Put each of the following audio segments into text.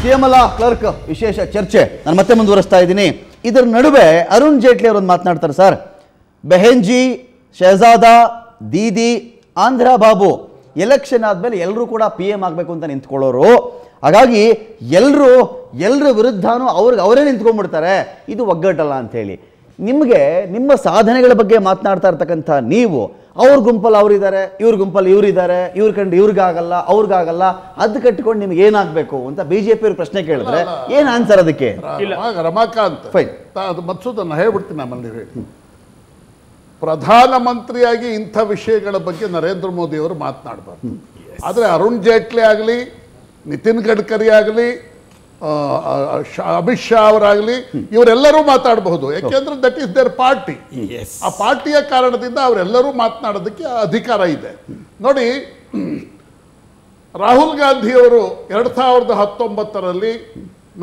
ಸಿಎಂಎಲ್ clerk ವಿಶೇಷ ಚರ್ಚೆ ನಾನು ಮತ್ತೆ ಮುಂದುವರಿಸ್ತಾ ಇದ್ದೀನಿ. ಇದರ ನಡುವೆ ಅರುಣ್ ಜೇಟ್ಲಿ ಅವರು ಮಾತನಾಡ್ತಾರೆ. ಸರ್, ಬೆಹೆನ್ಜಿ, ಶಹಜಾದಾ, ದೀದಿ, ಆಂಧ್ರ ಬಾಬು ಎಲೆಕ್ಷನ್ ಆದಮೇಲೆ ಎಲ್ಲರೂ ಕೂಡ PM ಆಗಬೇಕು ಅಂತ ನಿಂತ್ಕೊಳ್ಳೋರು. ಹಾಗಾಗಿ ಎಲ್ಲರ ವಿರುದ್ಧನೂ ಅವರೇ ನಿಂತ್ಕೊಂಡ್ಬಿಡ್ತಾರೆ. ಇದು ಒಗ್ಗಟ್ಟಲ್ಲ ಅಂಥೇಳಿ ನಿಮಗೆ ನಿಮ್ಮ ಸಾಧನೆಗಳ ಬಗ್ಗೆ ಮಾತನಾಡ್ತಾ ಇರ್ತಕ್ಕಂಥ ನೀವು ಅವ್ರ ಗುಂಪಲ್ಲಿ ಅವರಿದ್ದಾರೆ, ಇವ್ರ ಗುಂಪಲ್ಲಿ ಇವರಿದ್ದಾರೆ, ಇವ್ರ ಕಂಡು ಇವ್ರಿಗಾಗಲ್ಲ ಅವ್ರಿಗಾಗಲ್ಲ, ಅದು ಕಟ್ಟಿಕೊಂಡು ನಿಮ್ಗೆ ಏನಾಗಬೇಕು ಅಂತ BJP ಅವ್ರ ಪ್ರಶ್ನೆ ಕೇಳಿದ್ರೆ ಏನು ಆನ್ಸರ್ ಅದಕ್ಕೆ? ರಮಾಕಾಂತ್ ಅದು ಮತ್ಸೂದನ್ನು ಹೇಳ್ಬಿಡ್ತೀನಿ. ನಮ್ಮಲ್ಲಿ ಪ್ರಧಾನಮಂತ್ರಿಯಾಗಿ ಇಂಥ ವಿಷಯಗಳ ಬಗ್ಗೆ ನರೇಂದ್ರ ಮೋದಿ ಅವರು ಮಾತನಾಡಬಾರ್ದು. ಆದರೆ ಅರುಣ್ ಜೇಟ್ಲಿ ಆಗಲಿ, ನಿತಿನ್ ಗಡ್ಕರಿ ಆಗಲಿ, ಅಮಿತ್ ಶಾ ಅವರಾಗಲಿ, ಇವರೆಲ್ಲರೂ ಮಾತಾಡಬಹುದು. ಯಾಕೆಂದ್ರೆ ದಟ್ ಈಸ್ ದೇರ್ ಪಾರ್ಟಿ. ಆ ಪಾರ್ಟಿಯ ಕಾರಣದಿಂದ ಅವರೆಲ್ಲರೂ ಮಾತನಾಡೋದಕ್ಕೆ ಅಧಿಕಾರ ಇದೆ. ನೋಡಿ, ರಾಹುಲ್ ಗಾಂಧಿ ಅವರು 2019ರಲ್ಲಿ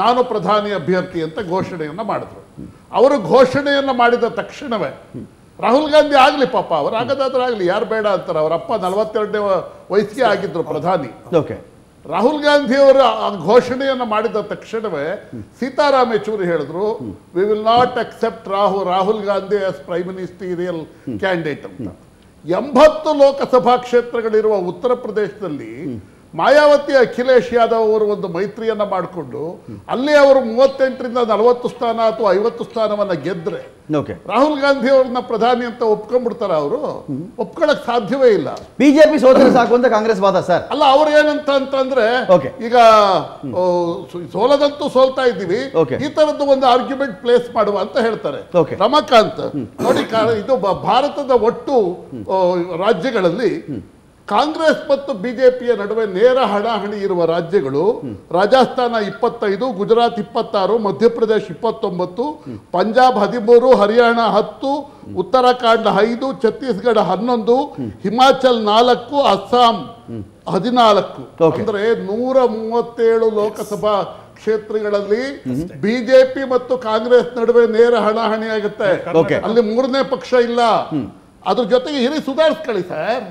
ನಾನು ಪ್ರಧಾನಿ ಅಭ್ಯರ್ಥಿ ಅಂತ ಘೋಷಣೆಯನ್ನ ಮಾಡಿದ್ರು. ಅವರು ಘೋಷಣೆಯನ್ನ ಮಾಡಿದ ತಕ್ಷಣವೇ ರಾಹುಲ್ ಗಾಂಧಿ ಆಗಲಿ, ಪಾಪ ಅವರು ಆಗದಾದ್ರಾಗಲಿ, ಯಾರು ಬೇಡ ಅಂತಾರೆ. ಅವರಪ್ಪ 42ನೇ ವಯಸ್ಸಿಗೆ ಆಗಿದ್ರು ಪ್ರಧಾನಿ. ರಾಹುಲ್ ಗಾಂಧಿ ಅವರು ಆ ಘೋಷಣೆಯನ್ನು ಮಾಡಿದ ತಕ್ಷಣವೇ ಸೀತಾರಾಮ್ ಯೆಚೂರಿ ಹೇಳಿದ್ರು, we will not accept Rahul Gandhi as prime ministerial candidate ಅಂತ. 80 ಲೋಕಸಭಾ ಕ್ಷೇತ್ರಗಳಿರುವ ಉತ್ತರ ಪ್ರದೇಶದಲ್ಲಿ ಮಾಯಾವತಿ, ಅಖಿಲೇಶ್ ಯಾದವ್ ಅವರು ಒಂದು ಮೈತ್ರಿಯನ್ನ ಮಾಡಿಕೊಂಡು ಅಲ್ಲಿ ಅವರು 38ರಿಂದ 40 ಸ್ಥಾನ ಅಥವಾ 50 ಸ್ಥಾನವನ್ನ ಗೆದ್ರೆ ರಾಹುಲ್ ಗಾಂಧಿ ಅವ್ರನ್ನ ಪ್ರಧಾನಿ ಅಂತ ಒಪ್ಕೊಂಡ್ಬಿಡ್ತಾರ? ಅವರು ಒಪ್ಕೊಳಕ್ ಸಾಧ್ಯವೇ ಇಲ್ಲ. ಬಿಜೆಪಿ ಸೋತರೆ ಸಾಕು ಅಂತ ಕಾಂಗ್ರೆಸ್ ವಾದ ಸರ್. ಅಲ್ಲ, ಅವ್ರು ಏನಂತ ಅಂತಂದ್ರೆ ಈಗ ಸೋಲದಂತೂ ಸೋಲ್ತಾ ಇದ್ದೀವಿ, ಈ ತರದ್ದು ಒಂದು ಆರ್ಗ್ಯುಮೆಂಟ್ ಪ್ಲೇಸ್ ಮಾಡುವ ಅಂತ ಹೇಳ್ತಾರೆ. ರಮಾಕಾಂತ್ ನೋಡಿ, ಇದು ಭಾರತದ ಒಟ್ಟು ರಾಜ್ಯಗಳಲ್ಲಿ ಕಾಂಗ್ರೆಸ್ ಮತ್ತು ಬಿಜೆಪಿಯ ನಡುವೆ ನೇರ ಹಣಾಹಣಿ ಇರುವ ರಾಜ್ಯಗಳು ರಾಜಸ್ಥಾನ 25, ಗುಜರಾತ್ 26, ಮಧ್ಯಪ್ರದೇಶ 29, ಪಂಜಾಬ್ 13, ಹರಿಯಾಣ 10, ಉತ್ತರಾಖಂಡ 5, ಛತ್ತೀಸ್ಗಢ 11, ಹಿಮಾಚಲ್ 4, ಅಸ್ಸಾಂ 14. ಅಂದ್ರೆ 137 ಲೋಕಸಭಾ ಕ್ಷೇತ್ರಗಳಲ್ಲಿ ಬಿಜೆಪಿ ಮತ್ತು ಕಾಂಗ್ರೆಸ್ ನಡುವೆ ನೇರ ಹಣಾಹಣಿ ಆಗುತ್ತೆ. ಅಲ್ಲಿ ಮೂರನೇ ಪಕ್ಷ ಇಲ್ಲ. ಅದ್ರ ಜೊತೆಗೆ ಹಿರಿ ಸುಧಾರಿಸ್ಕೊಳ್ಳಿ ಸರ್.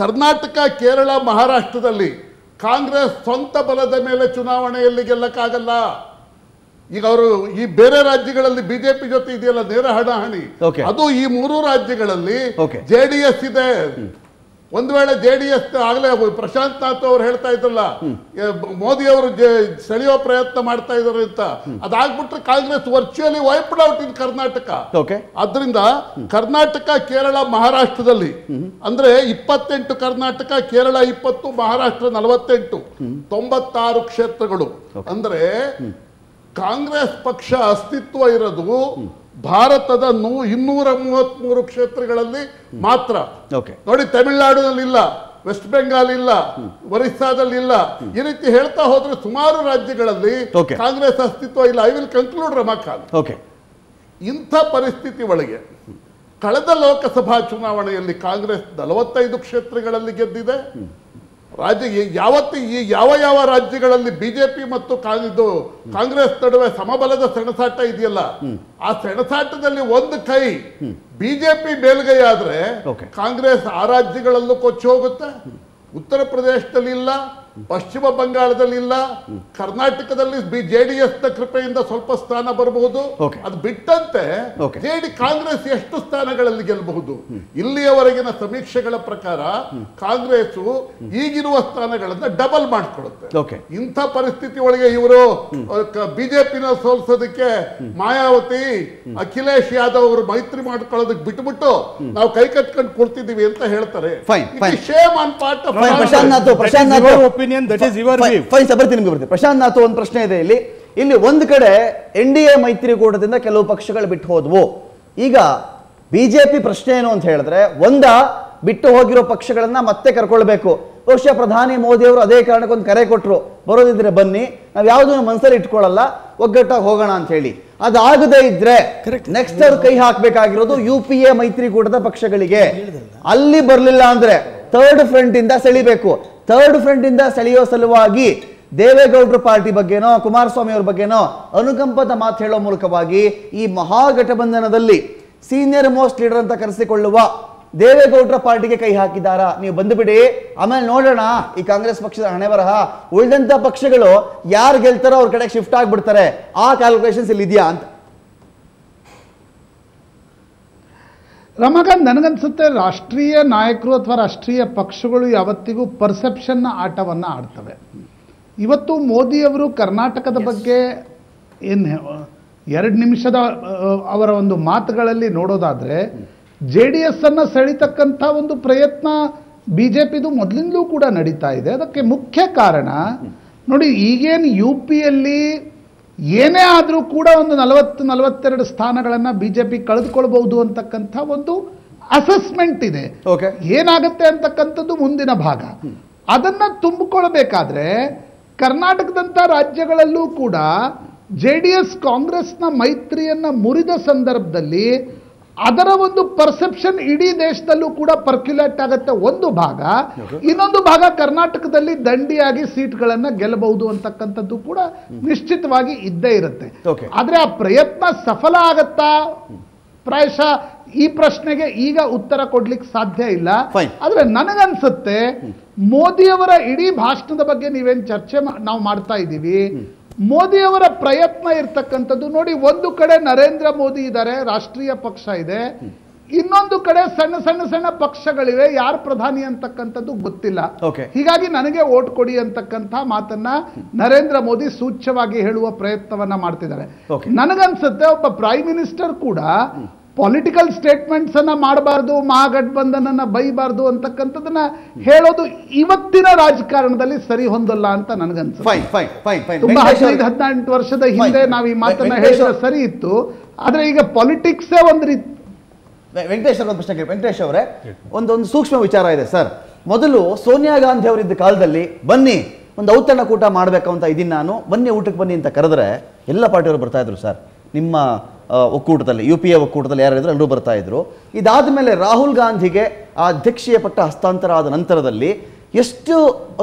ಕರ್ನಾಟಕ, ಕೇರಳ, ಮಹಾರಾಷ್ಟ್ರದಲ್ಲಿ ಕಾಂಗ್ರೆಸ್ ಸ್ವಂತ ಬಲದ ಮೇಲೆ ಚುನಾವಣೆಯಲ್ಲಿ ಗೆಲ್ಲಕ್ಕಾಗಲ್ಲ. ಈಗ ಅವರು ಈ ಬೇರೆ ರಾಜ್ಯಗಳಲ್ಲಿ ಬಿಜೆಪಿ ಜೊತೆ ಇದೆಯಲ್ಲ ನೇರ ಹಣಾಹಣಿ, ಅದು ಈ 3 ರಾಜ್ಯಗಳಲ್ಲಿ JDS ಇದೆ. ಒಂದು ವೇಳೆ JDS ಆಗಲೇ ಪ್ರಶಾಂತ್ ನಾಥ್ ಅವರು ಹೇಳ್ತಾ ಇದ್ರಲ್ಲ, ಮೋದಿ ಅವರು ಸೆಳೆಯೋ ಪ್ರಯತ್ನ ಮಾಡ್ತಾ ಇದ್ದಾರೆ ಅಂತ, ಅದಾಗ್ಬಿಟ್ರೆ Congress virtually wiped out in Karnataka. ಆದ್ರಿಂದ ಕರ್ನಾಟಕ, ಕೇರಳ, ಮಹಾರಾಷ್ಟ್ರದಲ್ಲಿ ಅಂದ್ರೆ 28 ಕರ್ನಾಟಕ, ಕೇರಳ 20, ಮಹಾರಾಷ್ಟ್ರ 48, 96 ಕ್ಷೇತ್ರಗಳು. ಅಂದ್ರೆ ಕಾಂಗ್ರೆಸ್ ಪಕ್ಷ ಅಸ್ತಿತ್ವ ಇರೋದು ಭಾರತದ 233 ಕ್ಷೇತ್ರಗಳಲ್ಲಿ ಮಾತ್ರ. ನೋಡಿ, ತಮಿಳುನಾಡಿನಲ್ಲಿ ಇಲ್ಲ, ವೆಸ್ಟ್ ಬೆಂಗಾಲ್ ಇಲ್ಲ, ಒರಿಸ್ಸಾದಲ್ಲಿ ಇಲ್ಲ. ಈ ರೀತಿ ಹೇಳ್ತಾ ಹೋದ್ರೆ ಸುಮಾರು ರಾಜ್ಯಗಳಲ್ಲಿ ಕಾಂಗ್ರೆಸ್ ಅಸ್ತಿತ್ವ ಇಲ್ಲ. I will conclude Ramakant. ಇಂಥ ಪರಿಸ್ಥಿತಿ ಒಳಗೆ ಕಳೆದ ಲೋಕಸಭಾ ಚುನಾವಣೆಯಲ್ಲಿ ಕಾಂಗ್ರೆಸ್ 45 ಕ್ಷೇತ್ರಗಳಲ್ಲಿ ಗೆದ್ದಿದೆ. ಯಾವ ರಾಜ್ಯಗಳಲ್ಲಿ ಬಿಜೆಪಿ ಮತ್ತು ಕಾಂಗ್ರೆಸ್ ನಡುವೆ ಸಮಬಲದ ಸೆಣಸಾಟ ಇದೆಯಲ್ಲ, ಆ ಸೆಣಸಾಟದಲ್ಲಿ ಒಂದು ಕೈ ಬಿಜೆಪಿ ಮೇಲ್ಗೈ ಆದ್ರೆ ಕಾಂಗ್ರೆಸ್ ಆ ರಾಜ್ಯಗಳಲ್ಲೂ ಕೊಚ್ಚಿ ಹೋಗುತ್ತೆ. ಉತ್ತರ ಪ್ರದೇಶದಲ್ಲಿ ಇಲ್ಲ, ಪಶ್ಚಿಮ ಬಂಗಾಳದಲ್ಲಿ ಇಲ್ಲ, ಕರ್ನಾಟಕದಲ್ಲಿ JDS ನ ಕೃಪೆಯಿಂದ ಸ್ವಲ್ಪ ಸ್ಥಾನ ಬರಬಹುದು. ಅದು ಬಿಟ್ಟಂತೆ ಕಾಂಗ್ರೆಸ್ ಎಷ್ಟು ಸ್ಥಾನಗಳಲ್ಲಿ ಗೆಲ್ಲಬಹುದು? ಇಲ್ಲಿಯವರೆಗಿನ ಸಮೀಕ್ಷೆಗಳ ಪ್ರಕಾರ ಕಾಂಗ್ರೆಸ್ ಈಗಿರುವ ಸ್ಥಾನಗಳನ್ನ ಡಬಲ್ ಮಾಡಿಕೊಳ್ಳುತ್ತೆ. ಇಂಥ ಪರಿಸ್ಥಿತಿ ಒಳಗೆ ಇವರು ಬಿಜೆಪಿನ ಸೋಲ್ಸೋದಕ್ಕೆ ಮಾಯಾವತಿ, ಅಖಿಲೇಶ್ ಯಾದವ್ ಅವರು ಮೈತ್ರಿ ಮಾಡ್ಕೊಳ್ಳೋದಕ್ಕೆ ಬಿಟ್ಬಿಟ್ಟು ನಾವು ಕೈ ಕಟ್ಕೊಂಡು ಕೊಡ್ತಿದೀವಿ ಅಂತ ಹೇಳ್ತಾರೆ. Shame on part of Prashanth Nath, ಒಂದು ಪ್ರಶ್ನೆ ಇದೆ ಇಲ್ಲಿ ಒಂದು ಕಡೆ NDA ಮೈತ್ರಿಕೂಟದಿಂದ ಕೆಲವು ಪಕ್ಷಗಳು ಬಿಟ್ಟು ಹೋದ್ವು. ಈಗ ಬಿಜೆಪಿ ಪ್ರಶ್ನೆ ಏನು ಅಂತ ಹೇಳಿದ್ರೆ, ಬಿಟ್ಟು ಹೋಗಿರೋ ಪಕ್ಷಗಳನ್ನ ಮತ್ತೆ ಕರ್ಕೊಳ್ಬೇಕು. ಬಹುಶಃ ಪ್ರಧಾನಿ ಮೋದಿ ಅವರು ಅದೇ ಕಾರಣಕ್ಕೊಂದು ಕರೆ ಕೊಟ್ಟರು, ಬರೋದಿದ್ರೆ ಬನ್ನಿ, ನಾವು ಯಾವುದನ್ನು ಮನಸ್ಸಲ್ಲಿ ಇಟ್ಕೊಳ್ಳಲ್ಲ, ಒಗ್ಗಟ್ಟಾಗಿ ಹೋಗೋಣ ಅಂತ ಹೇಳಿ. ಅದಾಗದೇ ಇದ್ರೆ ನೆಕ್ಸ್ಟ್ ಅವ್ರು ಕೈ ಹಾಕಬೇಕಾಗಿರೋದು UPA ಮೈತ್ರಿಕೂಟದ ಪಕ್ಷಗಳಿಗೆ. ಅಲ್ಲಿ ಬರಲಿಲ್ಲ ಅಂದ್ರೆ ಥರ್ಡ್ ಫ್ರಂಟ್ ಇಂದ ಸೆಳಿಬೇಕು. ಥರ್ಡ್ ಫ್ರಂಟ್ ಇಂದ ಸೆಳೆಯೋ ಸಲುವಾಗಿ ದೇವೇಗೌಡರ ಪಾರ್ಟಿ ಬಗ್ಗೆನೋ ಕುಮಾರಸ್ವಾಮಿ ಅವ್ರ ಬಗ್ಗೆನೋ ಅನುಕಂಪದ ಮಾತು ಹೇಳೋ ಮೂಲಕವಾಗಿ ಈ ಮಹಾಗಠಬಂಧನದಲ್ಲಿ ಸೀನಿಯರ್ ಮೋಸ್ಟ್ ಲೀಡರ್ ಅಂತ ಕರೆಸಿಕೊಳ್ಳುವ ದೇವೇಗೌಡರ ಪಾರ್ಟಿಗೆ ಕೈ ಹಾಕಿದಾರಾ? ನೀವು ಬಂದುಬಿಡಿ, ಆಮೇಲೆ ನೋಡೋಣ ಈ ಕಾಂಗ್ರೆಸ್ ಪಕ್ಷದ ಹಣೆ ಬರಹ. ಉಳಿದಂತ ಪಕ್ಷಗಳು ಯಾರು ಗೆಲ್ತಾರೋ ಅವ್ರ ಕಡೆ ಶಿಫ್ಟ್ ಆಗ್ಬಿಡ್ತಾರೆ, ಆ ಕ್ಯಾಲ್ಕುಲೇಷನ್ಸ್ ಇಲ್ಲಿ ಇದೆಯಾ ಅಂತ. ರಮಾಕಾಂತ್, ನನಗನ್ಸುತ್ತೆ ರಾಷ್ಟ್ರೀಯ ನಾಯಕರು ಅಥವಾ ರಾಷ್ಟ್ರೀಯ ಪಕ್ಷಗಳು ಯಾವತ್ತಿಗೂ ಪರ್ಸೆಪ್ಷನ್ನ ಆಟವನ್ನು ಆಡ್ತವೆ. ಇವತ್ತು ಮೋದಿಯವರು ಕರ್ನಾಟಕದ ಬಗ್ಗೆ ಏನು 2 ನಿಮಿಷದ ಅವರ ಒಂದು ಮಾತುಗಳಲ್ಲಿ ನೋಡೋದಾದ್ರೆ JDS ಅನ್ನು ಸೆಳಿತಕ್ಕಂಥ ಒಂದು ಪ್ರಯತ್ನ BJPದು ಮೊದಲಿಂದಲೂ ಕೂಡ ನಡೀತಾ ಇದೆ. ಅದಕ್ಕೆ ಮುಖ್ಯ ಕಾರಣ ನೋಡಿ, ಈಗೇನು UPಯಲ್ಲಿ ಏನೇ ಆದರೂ ಕೂಡ ಒಂದು 40-42 ಸ್ಥಾನಗಳನ್ನು BJP ಕಳೆದುಕೊಳ್ಬಹುದು ಅಂತಕ್ಕಂಥ ಒಂದು ಅಸೆಸ್ಮೆಂಟ್ ಇದೆ. ಏನಾಗುತ್ತೆ ಅಂತಕ್ಕಂಥದ್ದು ಮುಂದಿನ ಭಾಗ. ಅದನ್ನ ತುಂಬಿಕೊಳ್ಬೇಕಾದ್ರೆ ಕರ್ನಾಟಕದಂಥ ರಾಜ್ಯಗಳಲ್ಲೂ ಕೂಡ JDS ಕಾಂಗ್ರೆಸ್ನ ಮೈತ್ರಿಯನ್ನ ಮುರಿದ ಸಂದರ್ಭದಲ್ಲಿ ಅದರ ಒಂದು ಪರ್ಸೆಪ್ಷನ್ ಇಡೀ ದೇಶದಲ್ಲೂ ಕೂಡ ಪರ್ಕ್ಯುಲೇಟ್ ಆಗುತ್ತೆ ಒಂದು ಭಾಗ. ಇನ್ನೊಂದು ಭಾಗ ಕರ್ನಾಟಕದಲ್ಲಿ ದಂಡಿಯಾಗಿ ಸೀಟ್ಗಳನ್ನ ಗೆಲ್ಲಬಹುದು ಅಂತಕ್ಕಂಥದ್ದು ಕೂಡ ನಿಶ್ಚಿತವಾಗಿ ಇದ್ದೇ ಇರುತ್ತೆ. ಆದ್ರೆ ಆ ಪ್ರಯತ್ನ ಸಫಲ ಆಗತ್ತಾ? ಪ್ರಾಯಶಃ ಈ ಪ್ರಶ್ನೆಗೆ ಈಗ ಉತ್ತರ ಕೊಡ್ಲಿಕ್ಕೆ ಸಾಧ್ಯ ಇಲ್ಲ. ಆದ್ರೆ ನನಗನ್ಸುತ್ತೆ ಮೋದಿಯವರ ಇಡೀ ಭಾಷಣದ ಬಗ್ಗೆ ನೀವೇನ್ ಚರ್ಚೆ ನಾವು ಮಾಡ್ತಾ ಇದ್ದೀವಿ, ಮೋದಿಯವರ ಪ್ರಯತ್ನ ಇರ್ತಕ್ಕಂಥದ್ದು ನೋಡಿ, ಒಂದು ಕಡೆ ನರೇಂದ್ರ ಮೋದಿ ಇದ್ದಾರೆ, ರಾಷ್ಟ್ರೀಯ ಪಕ್ಷ ಇದೆ, ಇನ್ನೊಂದು ಕಡೆ ಸಣ್ಣ ಪಕ್ಷಗಳಿವೆ, ಯಾರು ಪ್ರಧಾನಿ ಅಂತಕ್ಕಂಥದ್ದು ಗೊತ್ತಿಲ್ಲ. ಹೀಗಾಗಿ ನನಗೆ ವೋಟ್ ಕೊಡಿ ಅಂತಕ್ಕಂಥ ಮಾತನ್ನ ನರೇಂದ್ರ ಮೋದಿ ಸೂಚ್ಯವಾಗಿ ಹೇಳುವ ಪ್ರಯತ್ನವನ್ನ ಮಾಡ್ತಿದ್ದಾರೆ. ನನಗನ್ಸುತ್ತೆ ಒಬ್ಬ ಪ್ರೈಮ್ ಮಿನಿಸ್ಟರ್ ಕೂಡ ಪೊಲಿಟಿಕಲ್ ಸ್ಟೇಟ್ಮೆಂಟ್ಸ್ ಅನ್ನ ಮಾಡಬಾರ್ದು, ಮಹಾಗಠಬಂಧನನ್ನ ಬೈಬಾರ್ದು ಅಂತಕ್ಕಂಥದ್ದನ್ನ ಹೇಳೋದು ಇವತ್ತಿನ ರಾಜಕಾರಣದಲ್ಲಿ ಸರಿ ಹೊಂದಲ್ಲ ಅಂತ ನನಗನ್ಸುತ್ತೆ. ತುಂಬಾ 15-18 ವರ್ಷದ ಹಿಂದೆ ನಾವು ಈ ಮಾತನ್ನ ಹೇಳಿದ್ರೆ ಸರಿ ಇತ್ತು. ಆದ್ರೆ ಈಗ ಪಾಲಿಟಿಕ್ಸೇ ಒಂದು ರೀತಿ. ವೆಂಕಟೇಶ್ ಅವರ ಪ್ರಶ್ನೆ, ವೆಂಕಟೇಶ್ ಅವರೇ, ಒಂದು ಸೂಕ್ಷ್ಮ ವಿಚಾರ ಇದೆ ಸರ್. ಮೊದಲು ಸೋನಿಯಾ ಗಾಂಧಿ ಅವರಿದ್ದ ಕಾಲದಲ್ಲಿ ಬನ್ನಿ ಒಂದು ಔತಣ ಕೂಟ ಮಾಡಬೇಕು ಅಂತ ಇದೀನಿ ನಾನು, ಬನ್ನಿ ಊಟಕ್ಕೆ ಬನ್ನಿ ಅಂತ ಕರೆದ್ರೆ ಎಲ್ಲ ಪಾರ್ಟಿಯವರು ಬರ್ತಾ ಇದ್ರು ಸರ್. ನಿಮ್ಮ ಒಕ್ಕೂಟದಲ್ಲಿ, UPA ಒಕ್ಕೂಟದಲ್ಲಿ ಯಾರಿದ್ರು ಎಲ್ಲರೂ ಬರ್ತಾ ಇದ್ರು. ಇದಾದ ಮೇಲೆ ರಾಹುಲ್ ಗಾಂಧಿಗೆ ಆ ಅಧ್ಯಕ್ಷೀಯ ಪಟ್ಟ ಹಸ್ತಾಂತರ ಆದ ನಂತರದಲ್ಲಿ ಎಷ್ಟು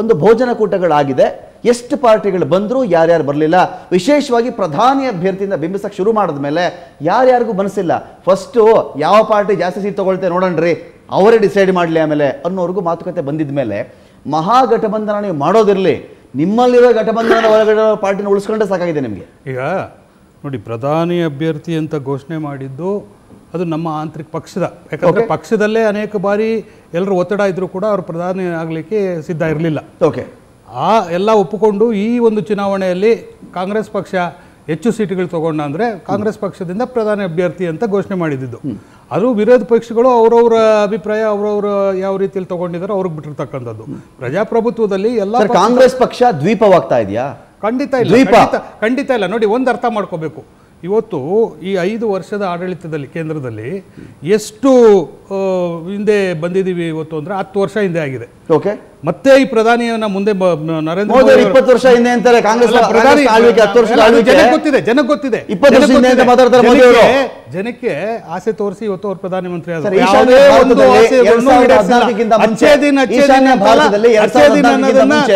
ಒಂದು ಭೋಜನ ಕೂಟಗಳಾಗಿದೆ, ಎಷ್ಟು ಪಾರ್ಟಿಗಳು ಬಂದ್ರು, ಯಾರ್ಯಾರು ಬರಲಿಲ್ಲ. ವಿಶೇಷವಾಗಿ ಪ್ರಧಾನಿ ಅಭ್ಯರ್ಥಿಯಿಂದ ಬಿಂಬಿಸಕ್ಕೆ ಶುರು ಮಾಡಿದ ಮೇಲೆ ಯಾರ್ಯಾರಿಗೂ ಮನಸ್ಸಿಲ್ಲ, ಫಸ್ಟು ಯಾವ ಪಾರ್ಟಿ ಜಾಸ್ತಿ ಸೀಟ್ ತಗೊಳ್ತೆ ನೋಡೋಣ್ರಿ, ಅವರೇ ಡಿಸೈಡ್ ಮಾಡಲಿ ಆಮೇಲೆ ಅನ್ನೋರ್ಗೂ ಮಾತುಕತೆ ಬಂದಿದ ಮೇಲೆ ಮಹಾಗಠಬಂಧನ ನೀವು ಮಾಡೋದಿರಲಿ, ನಿಮ್ಮಲ್ಲಿರೋ ಘಟಬಂಧನದ ಒಳಗಡೆ ಪಾರ್ಟಿನ ಉಳಿಸ್ಕೊಂಡ್ರೆ ಸಾಕಾಗಿದೆ ನಿಮಗೆ. ಈಗ ನೋಡಿ, ಪ್ರಧಾನಿ ಅಭ್ಯರ್ಥಿ ಅಂತ ಘೋಷಣೆ ಮಾಡಿದ್ದು ಅದು ನಮ್ಮ ಆಂತರಿಕ ಪಕ್ಷದ, ಯಾಕಂದರೆ ಪಕ್ಷದಲ್ಲೇ ಅನೇಕ ಬಾರಿ ಎಲ್ಲರೂ ಒತ್ತಡ ಇದ್ರೂ ಕೂಡ ಅವರು ಪ್ರಧಾನಿ ಆಗಲಿಕ್ಕೆ ಸಿದ್ಧ ಇರಲಿಲ್ಲ. ಆ ಎಲ್ಲ ಒಪ್ಪಿಕೊಂಡು ಈ ಒಂದು ಚುನಾವಣೆಯಲ್ಲಿ ಕಾಂಗ್ರೆಸ್ ಪಕ್ಷ ಹೆಚ್ಚು ಸೀಟುಗಳು ತಗೊಂಡ ಅಂದರೆ ಕಾಂಗ್ರೆಸ್ ಪಕ್ಷದಿಂದ ಪ್ರಧಾನಿ ಅಭ್ಯರ್ಥಿ ಅಂತ ಘೋಷಣೆ ಮಾಡಿದ್ದು. ಅದು ವಿರೋಧ ಪಕ್ಷಗಳು ಅವರವರ ಅಭಿಪ್ರಾಯ ಅವರವರು ಯಾವ ರೀತಿಯಲ್ಲಿ ತಗೊಂಡಿದ್ದಾರೋ ಅವ್ರಿಗೆ ಬಿಟ್ಟಿರ್ತಕ್ಕಂಥದ್ದು. ಪ್ರಜಾಪ್ರಭುತ್ವದಲ್ಲಿ ಎಲ್ಲ ಕಾಂಗ್ರೆಸ್ ಪಕ್ಷ ದ್ವೀಪವಾಗ್ತಾ ಇದೆಯಾ? ಖಂಡಿತ ಇಲ್ಲ, ಖಂಡಿತ ಇಲ್ಲ. ನೋಡಿ, ಒಂದು ಅರ್ಥ ಮಾಡ್ಕೋಬೇಕು, ಇವತ್ತು ಈ 5 ವರ್ಷದ ಆಡಳಿತದಲ್ಲಿ ಕೇಂದ್ರದಲ್ಲಿ ಎಷ್ಟು ಹಿಂದೆ ಬಂದಿದ್ದೀವಿ ಇವತ್ತು ಅಂದ್ರೆ 10 ವರ್ಷ ಹಿಂದೆ ಆಗಿದೆ. ಮತ್ತೆ ಈ ಪ್ರಧಾನಿಯನ್ನ ಮುಂದೆ ನರೇಂದ್ರ ಮೋದಿ 20 ವರ್ಷ ಹಿಂದೆ ಅಂತಾರೆ, ಕಾಂಗ್ರೆಸ್ ಪ್ರಧಾನಿ ಆಳ್ವಿಕೆ 10 ವರ್ಷದ ಆಳ್ವಿಕೆ ಜನಕ್ಕೆ ಗೊತ್ತಿದೆ 20 ವರ್ಷ ಹಿಂದೆ ಅಂತ ಮಾತಾಡ್ತಾರೆ ಮೋದಿ ಅವರು. ಜನಕ್ಕೆ ಆಸೆ ತೋರಿಸಿ ಇವತ್ತು ಅವರು ಪ್ರಧಾನಮಂತ್ರಿ ಆದರು.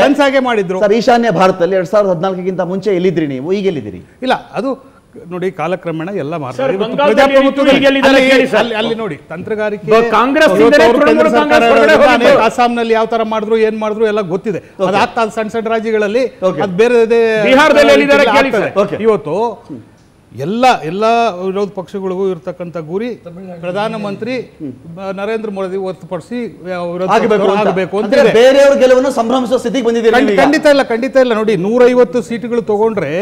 ಕನಸಾಗೆ ಮಾಡಿದ್ರು. ಈಶಾನ್ಯ ಭಾರತದಲ್ಲಿ 2014ಗಿಂತ ಮುಂಚೆ ಎಲ್ಲಿದ್ರಿ ನೀವು, ಈಗ ಎಲ್ಲಿದ್ದೀರಿ? ಇಲ್ಲ, ಅದು ನೋಡಿ ಕಾಲಕ್ರಮೇಣ ಎಲ್ಲ ಅಲ್ಲಿ ನೋಡಿ ತಂತ್ರಗಾರಿಕೆ ಅಸ್ಸಾಂನಲ್ಲಿ ಯಾವ ತರ ಮಾಡಿದ್ರು ಏನ್ ಮಾಡಿದ್ರು ಎಲ್ಲ ಗೊತ್ತಿದೆ. ಅದಾಗ್ತಾ ಸಣ್ಣ ರಾಜ್ಯಗಳಲ್ಲಿ ಅದು ಬೇರೆ ಇವತ್ತು ಎಲ್ಲ ವಿರೋಧ ಪಕ್ಷಗಳಿಗೂ ಇರತಕ್ಕಂಥ ಗುರಿ ಪ್ರಧಾನಮಂತ್ರಿ ನರೇಂದ್ರ ಮೋದಿ ಹೊರತುಪಡಿಸಿ ಆಗಬೇಕು ಅಂತ. ಬೇರೆಯವ್ರ ಗೆಲುವನ್ನು ಸಂಭ್ರಮಿಸುವ ಸ್ಥಿತಿಗೆ ಬಂದಿದ್ದೀರಿ? ಖಂಡಿತ ಇಲ್ಲ. ನೋಡಿ, 150 ಸೀಟುಗಳು ತಗೊಂಡ್ರೆ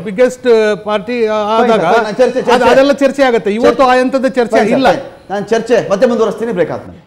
ಬಿಗ್ಗೆಸ್ಟ್ ಪಾರ್ಟಿ ಆದಾಗ ಅದೆಲ್ಲ ಚರ್ಚೆ ಆಗುತ್ತೆ. ಇವತ್ತು ಆ ಹಂತದ ಚರ್ಚೆ ಇಲ್ಲ. ನಾನು ಚರ್ಚೆ ಮತ್ತೆ ಮುಂದುವರಿಸ್ತೀನಿ, ಬ್ರೇಕ್ ಆದ್ಮೇಲೆ.